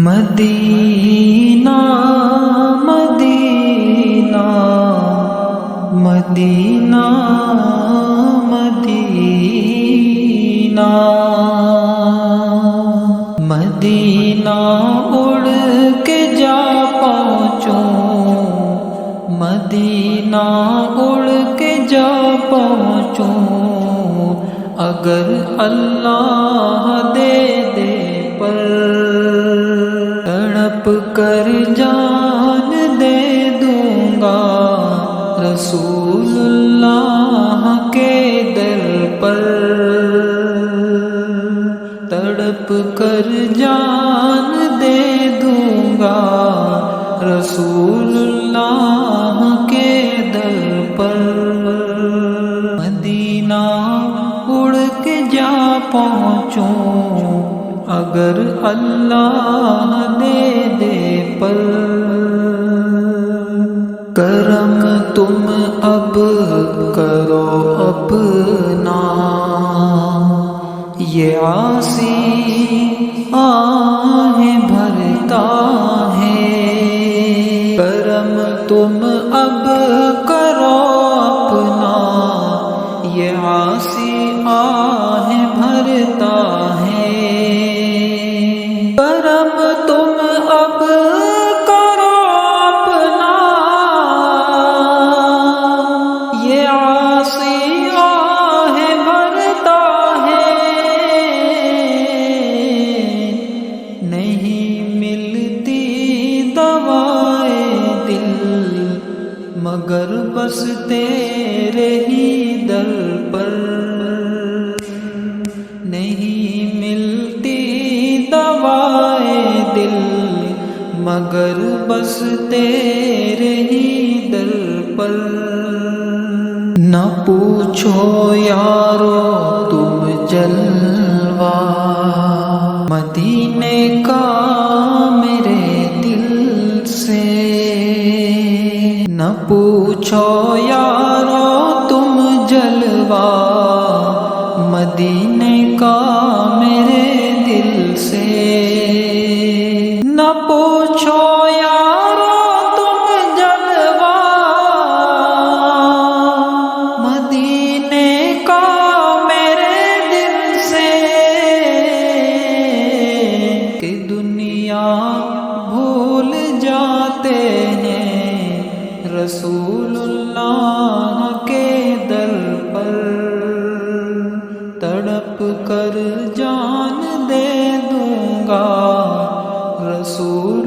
مدینہ مدینہ مدینہ مدینہ مدینہ اڑ کے جا پہنچوں، مدینہ اڑ کے جا پہنچوں، اگر اللہ دے دے پر تڑپ کر جان دے دوں گا رسول اللہ کے در پر، تڑپ کر جان دے دوں گا رسول اللہ کے در پر۔ مدینہ اڑ کے جا پہنچوں، اگر اللہ دے دے پر۔ کرم تم اب کرو اپنا، یہ عاصی آہیں بھرتا ہے۔ کرم تم اب کرو اپنا، یہ عاصی آہیں بھرتا ہے۔ کرم تم اب کرو اپنا، یہ عاصی آہیں بھرتا ہے۔ نہیں ملتی دوائے دل مگر بس تیرے ہی در پر، نہیں ملتی دوائے دل مگر بس تیرے ہی در پر۔ نہ پوچھو یارو تم جلوہ مدینے کا میرے دل سے، نہ پوچھو یارو تم جلوہ مدینے کا میرے دل سے، نہ پوچھو یارو تم جلوہ مدینے کا میرے دل سے، کہ دنیا بھول جاتے ہیں رسول اللہ کے در پر، تڑپ کر جان دے دوں گا رسول